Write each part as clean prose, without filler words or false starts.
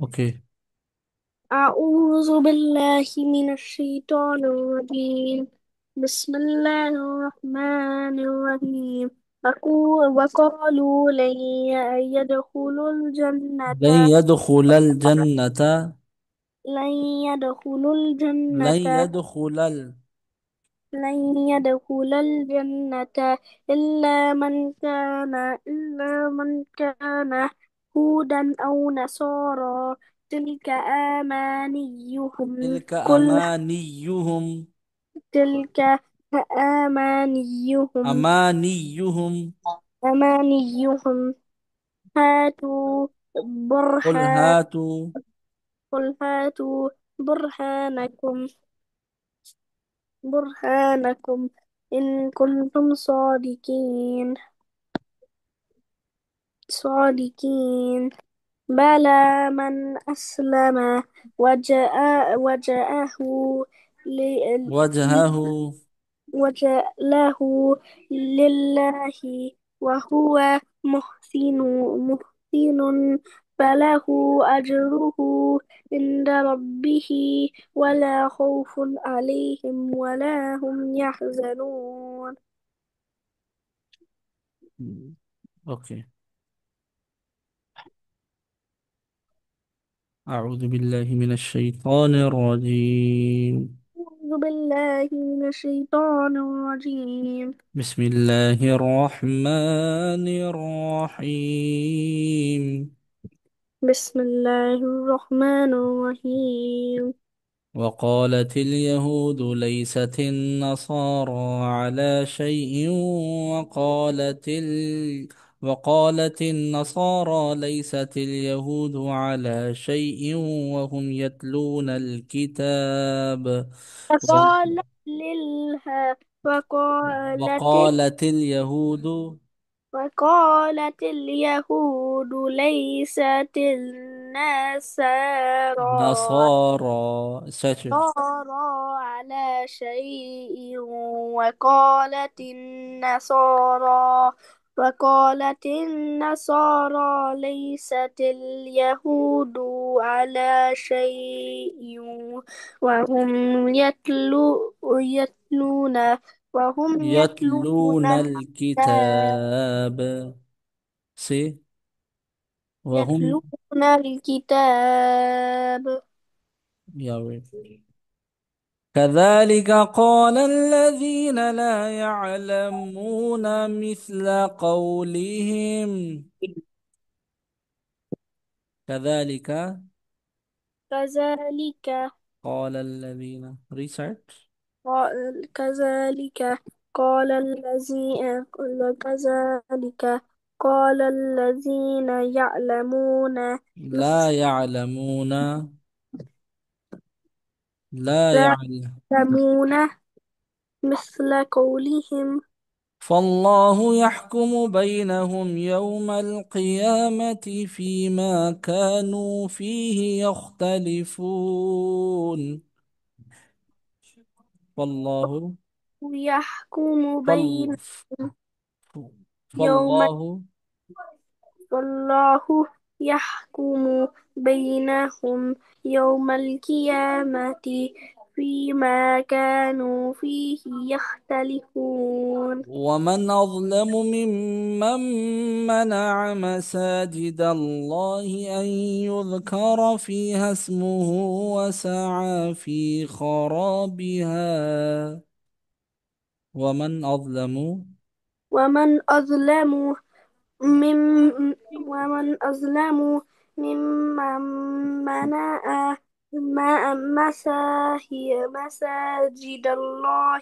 اوكي. أعوذ بالله من الشيطان الرجيم. بسم الله الرحمن الرحيم. وقالوا لن يدخلوا لن الجنة يدخل الجنة. لن يدخلوا لن الجنة يدخل لن يدخل الجنة إلا من كان هودا أو نصارى. تلك أمانيهم تلك قل أمانيهم. تلك أمانيهم أمانيهم. أمانيهم هاتوا قل برهان هاتوا قل هاتوا برهانكم برهانكم إن كنتم صادقين. بلى من أسلم وجهه وجهه وجعله لله وهو محسن فله أجره عند ربه ولا خوف عليهم ولا هم يحزنون. اوكي. أعوذ بالله من الشيطان الرجيم. أعوذ بالله من الشيطان الرجيم. بسم الله الرحمن الرحيم. بسم الله الرحمن الرحيم. وقالت اليهود ليست النصارى على شيء. وقالت النصارى ليست اليهود على شيء وهم يتلون الكتاب. فقالت للها وقالت وقالت اليهود وقالت اليهود ليست نصارى ساتر. النصارى على شيء. وقالت النصارى ليست اليهود على شيء وهم يتلون يتلون الكتاب الكتاب. سي وهم. يتلون الكتاب. يا ويل. كذلك قال الذين لا يعلمون مثل قولهم. كذلك كذلك قال الذين research. كذلك قال كذلك قال الذين يعلمون لا مثل يعلمون. لا لا يعلم. يعلمون مثل قولهم. فالله يحكم بينهم يوم القيامة فيما كانوا فيه يختلفون. فالله يحكم فال بينهم يوم فالله والله يحكم بينهم يوم القيامة فيما كانوا فيه يختلفون. ومن أظلم ممن منع مساجد الله أن يذكر فيها اسمه وسعى في خرابها. ومن أظلم ومن أظلم مم ومن أظلم ممن منع مساجد الله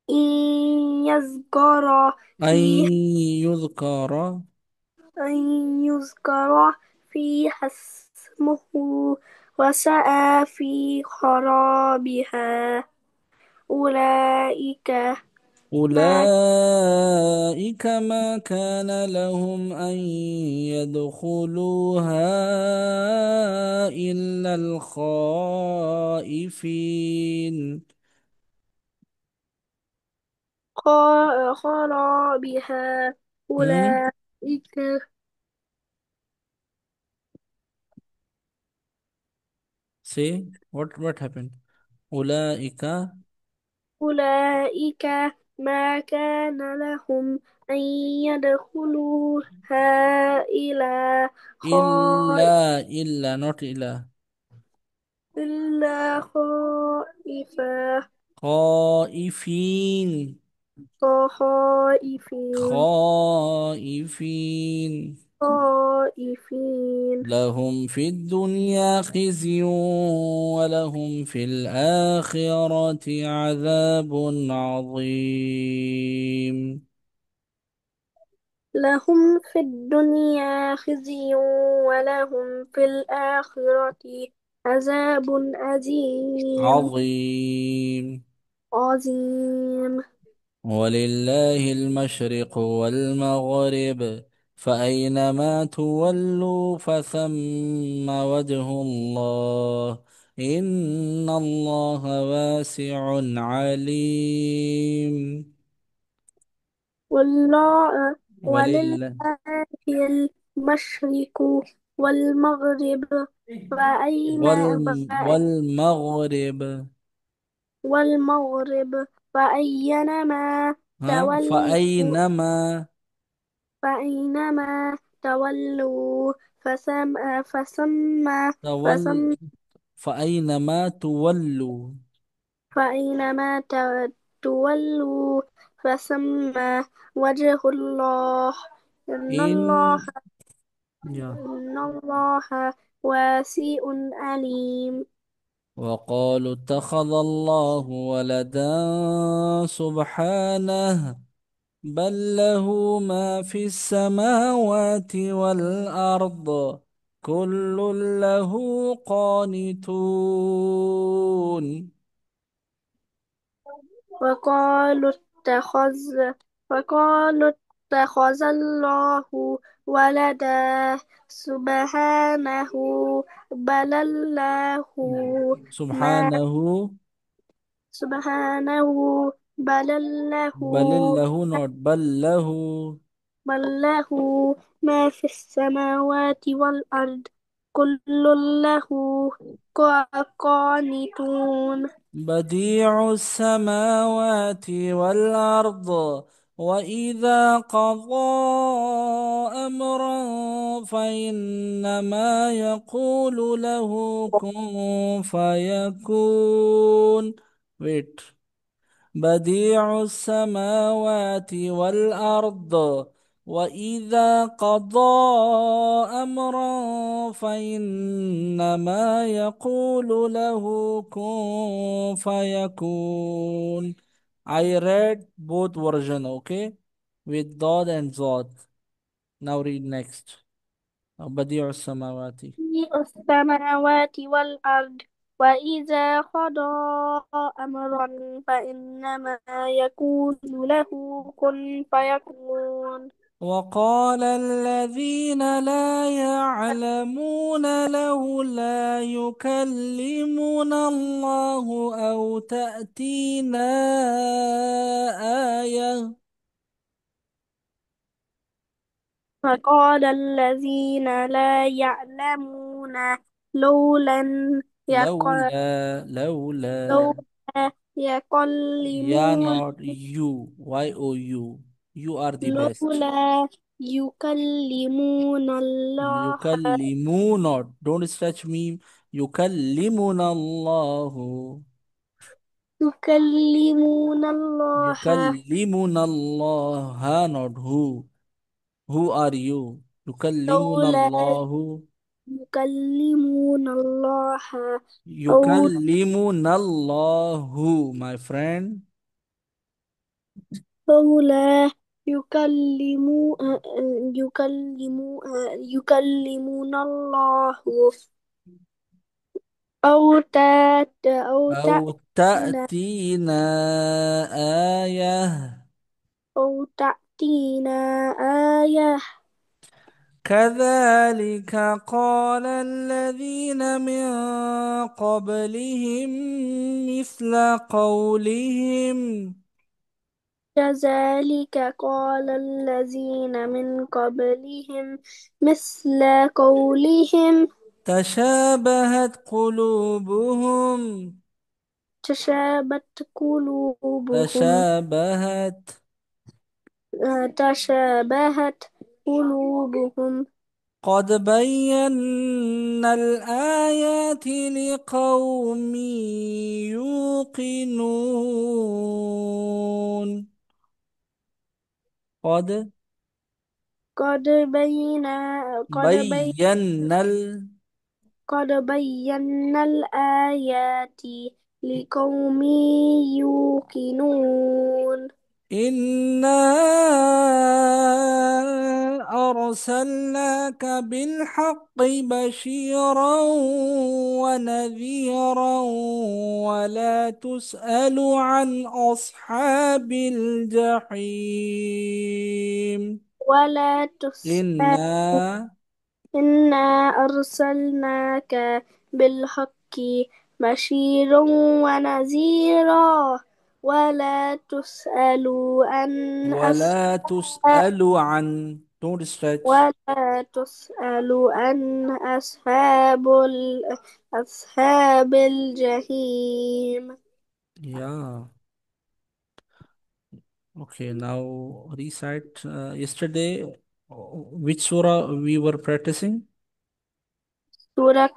إن يذكر أن فيها يذكر أن يذكر فيها اسمه وسعى في خرابها. أولئك ما أولئك ما كان لهم أن يدخلوها إلا الخائفين. خرابها. هم؟ أولئك Say what happened? Ulaika أولئك ما كان لهم أن يدخلوها إلا illa not illa إلا خائفة خائفين خائفين خائفين خائفين لهم في الدنيا خزي ولهم في الآخرة عذاب عظيم. لهم في الدنيا خزي ولهم في الآخرة عذاب عظيم عظيم. عظيم. ولله المشرق والمغرب فأينما تولوا فثم وجه الله إن الله واسع عليم. والله ولله ولله المشرق والمغرب فأين والمغرب والمغرب فأينما ها تولوا فأينما تولوا فثم تول فثم فأينما تولوا فأينما تولوا فثم وجه الله إن الله إن يا إن الله واسع عليم. وقالوا اتخذ الله ولدا سبحانه بل له ما في السماوات والأرض كل له قانتون. وقالوا اتخذ وقالوا اتخذ الله ولدا سبحانه بل الله ما سبحانه سبحانه بل له بل له بل له ما في السماوات والأرض كل له قانتون. بديع السماوات والأرض وإذا قضى أمرا فإنما يقول له كن فيكون. Wait. بديع السماوات والأرض وإذا قضى أمرا فإنما يقول له كن فيكون. I read both version, okay? With Dod and Zod. Now read next. بديع السماوات. بديع السماوات والأرض وإذا قضى أمرا فإنما يقول له كن فيكون. وقال الذين لا يعلمون لولا يكلمنا الله أو تأتينا آية. فقال الذين لا يعلمون لولا يقل لولا لولا يا يكلمون not you you are the best. لولا يكلمون الله يكلمون don't stretch me. يكلمنا الله يكلمون الله يكلمنا الله ها not who are you. يكلمنا لولا الله يكلمون الله أو يكلمنا الله my friend. لولا يكلمو يكلمون الله أو تأتينا آية أو تأتينا آية كذلك قال الذين من قبلهم مثل قولهم كذلك قال الذين من قبلهم مثل قولهم تشابهت قلوبهم. تشابت قلوبهم. تشابهت. تشابهت قلوبهم. قد بينا الآيات لقوم يوقنون. قد قد بينا قد بي بينا قد بينا الآيات لقوم يوقنون. إنا أرسلناك بالحق بشيرا ونذيرا ولا تسأل عن أصحاب الجحيم. ولا تسأل. إنا إنا أرسلناك بالحق بشيرا ونذيرا ولا تسأل عن ولا تسأل عن don't stretch. ولا تسأل عن أصحاب الجحيم. Yeah. Okay, now recite yesterday which surah we were practicing? سورة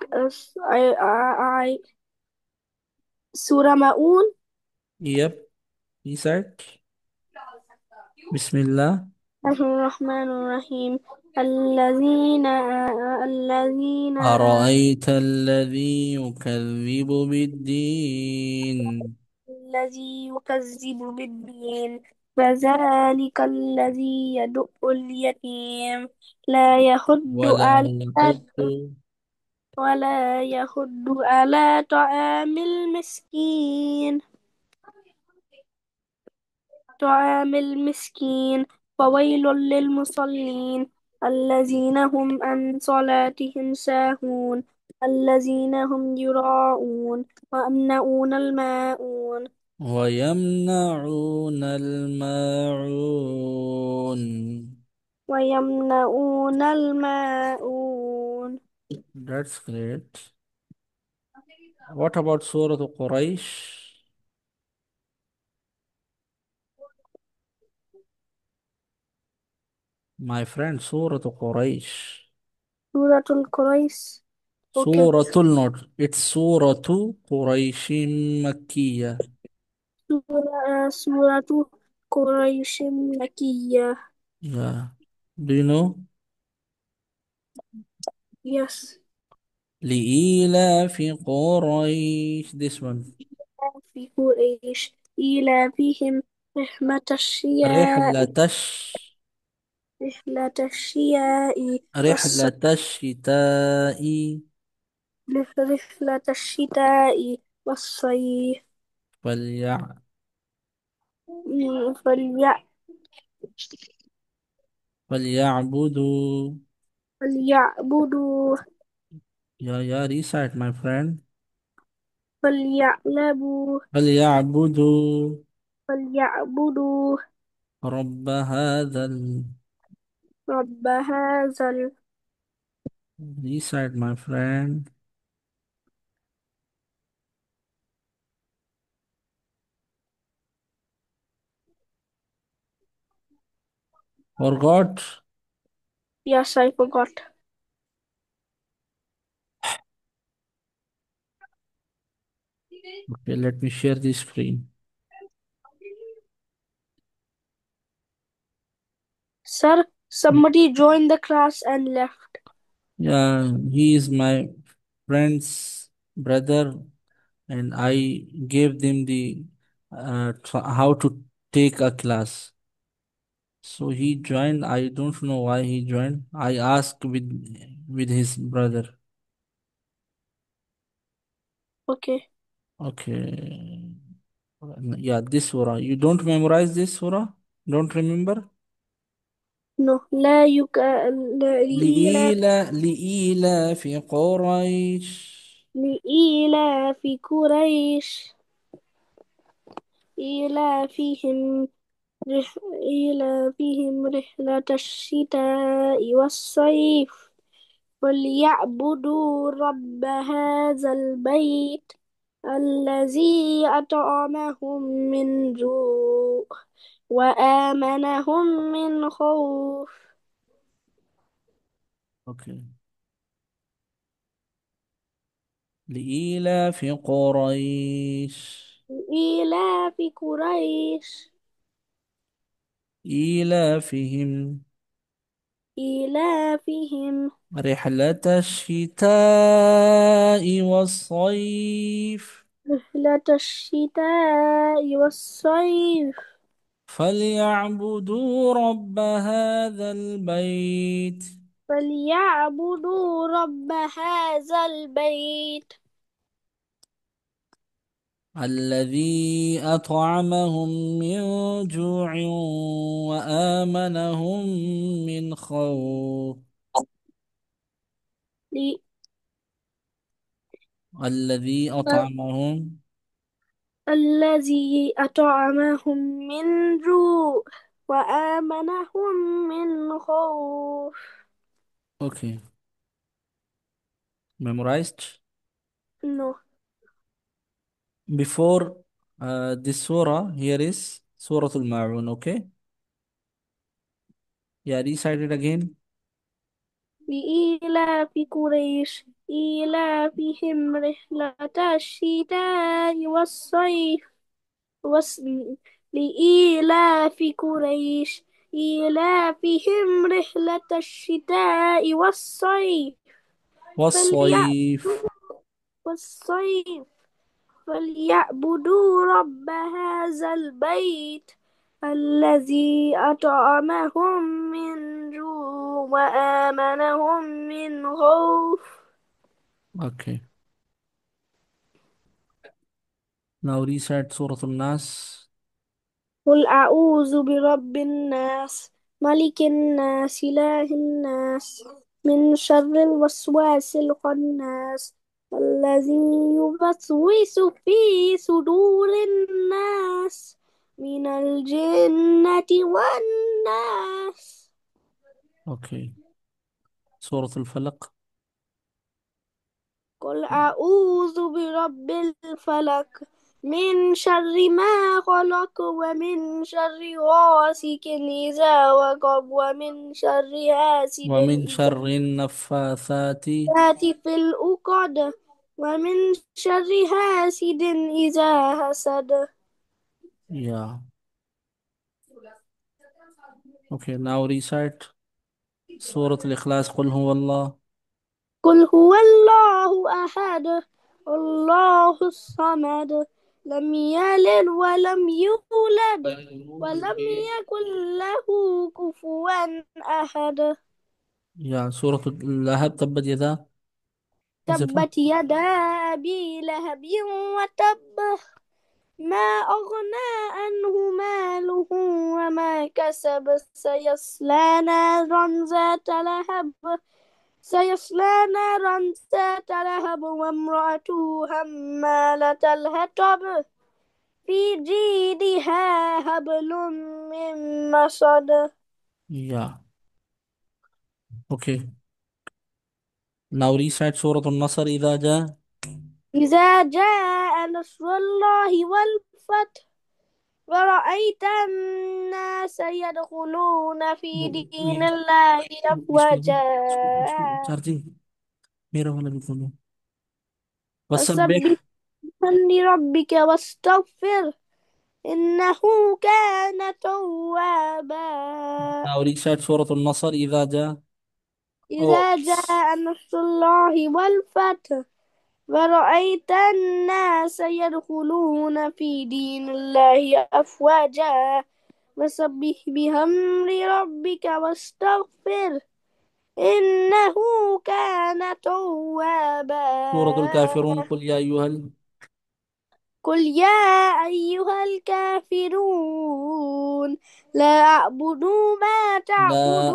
سورة مؤون. Yep, recite. Bismillah. الرحمن الرحيم. الذين أرأيت الذي يكذب بالدين الذي يكذب بالدين فذلك الذي يدع اليتيم لا يحض ولا على يحض ولا يحض على طعام المسكين. فويل للمصلين الذين هم عن صلاتهم ساهون الذين هم يراءون ويمنعون الماعون. ويمنعون الماعون. ويمنعون الماعون. That's great. What about Surah Quraysh? My friend, Surah Quraysh. سورة القريش. Okay. Suratul not. It's Suratu Qurayshin Makkiyah. سورة قريش مكية. Yeah. Do you know? Yes. لإيلاف قريش. This one. في قريش إيلافهم رحمة الشياء. رحلة رحلة الشياء والصيف. رحلة الشتاء رحلة الشتاء والصيف. فليع فليع فليعبدوا. فليعبدوا. Yeah, recite, my friend. فليعلموا. فليعبدوا فليعبدوا رب هذا رب هذا recite, my friend. Forgot. Yes, I forgot. Okay, let me share the screen. Sir, somebody joined the class and left. Yeah, he is my friend's brother, and I gave them the how to take a class. So he joined. I don't know why he joined. I asked with his brother. Okay. Okay. Yeah, this surah. You don't memorize this surah? Don't remember? No, لا لإيلا في قريش. لإيلاف قريش إيلافهم إيلافهم رحلة الشتاء والصيف فليعبدوا رب هذا البيت الذي أطعمهم من جوع وآمنهم من خوف. Okay. لإيلاف قريش. إيلاف قريش إيلافهم إيلافهم رحلة الشتاء والصيف. رحلة الشتاء والصيف. فليعبدوا رب هذا البيت فليعبدوا رب هذا البيت الذي أطعمهم من جوع وآمنهم من خوف. ل- الذي أطعمهم. الذي أطعمهم من جوع وآمنهم من خوف. Okay, memorized. No. Before this surah, here is Surah Al-Ma'un. Okay, yeah, recite it again. لإيلاف قريش إيلافهم رحلة الشتاء والصيف وس... لإيلاف قريش إيلافهم رحلة الشتاء والصيف والصيف. فليعبدوا والصيف فليعبدوا رب هذا البيت الذي أطعمهم من جوع وآمنهم من خوف. Okay, now recite Surah Al-Nas. قل أعوذ برب الناس ملك الناس إله الناس من شر الوسواس الخناس الذي يوسوس في صدور الناس من الجنة والناس. Okay, Surah Al-Falaq. قل أعوذ برب الفلق من شر ما خلق ومن شر غاسق إذا وقب ومن شر حاسد ومن إذا شر النفاثات. حاسد في العقد ومن شر حاسد إذا حسد. Yeah. Okay, now recite Surah Al-Ikhlas. قل هو الله. قل هو الله أحد الله الصمد لم يلد ولم يولد ولم يكن له كفوا أحد. يا سورة اللهب تبت يدا. حذفها. تبت يدا أبي لهب وتب ما أغنى عنه ماله وما كسب سيصلى نارا ذات لهب وامرأته حمالة الحطب في جيدها حبل من مسد. Yeah. Okay. Now recite Surah Al-Nasr إذا جاء. إذا جاء نصر الله والفتح ورأيت الناس يدخلون في دين ये الله इसको أفواجا चार्जिंग मेरा वाला भी खोलो. فسبح وسبح. بحمد ربك واستغفر إنه كان توابا. Now recite Surah Al-Nasr إذا جاء. Oh, إذا جاء نصر الله والفتح ورأيت الناس يدخلون في دين الله أفواجا فسبح بحمد ربك واستغفر إنه كان سورة الكافرون. توابا. قل يا أيها قل يا أيها الكافرون لا أعبد ما لا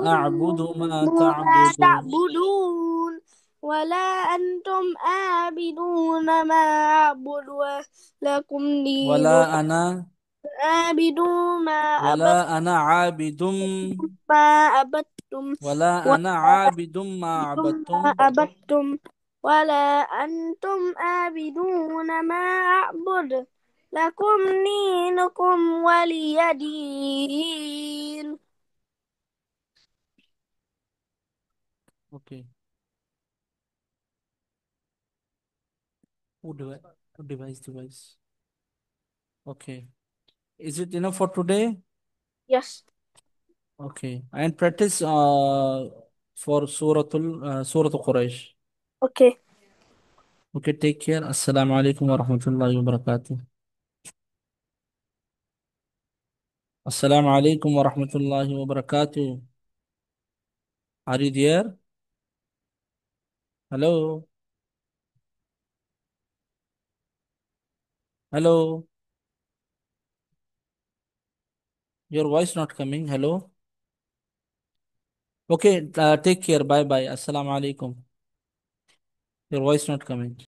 أعبد تعبدون ما لا تعبدون. تعبدون ولا أنتم عابدون ما أعبد ولكم دينكم ولا أنا عابد ما أبد ولا أنا عابد ما عبدتم ولا ولا أنا عابد ما أنتم ما عبدتم. عبدتم ولا أنتم عابدون ما أعبد لكم دينكم ولي دين. Okay. Who device. Okay. Is it enough for today? Yes. Okay. And practice for Surah Quraysh. Okay. Okay, take care. Assalamu alaikum wa rahmatullahi wa barakatuh. Assalamu alaikum wa rahmatullahi wa barakatuh. Are you there? Hello? Hello? Your voice not coming. Hello? Okay, take care. Bye bye. Assalamu alaikum. Your voice not coming.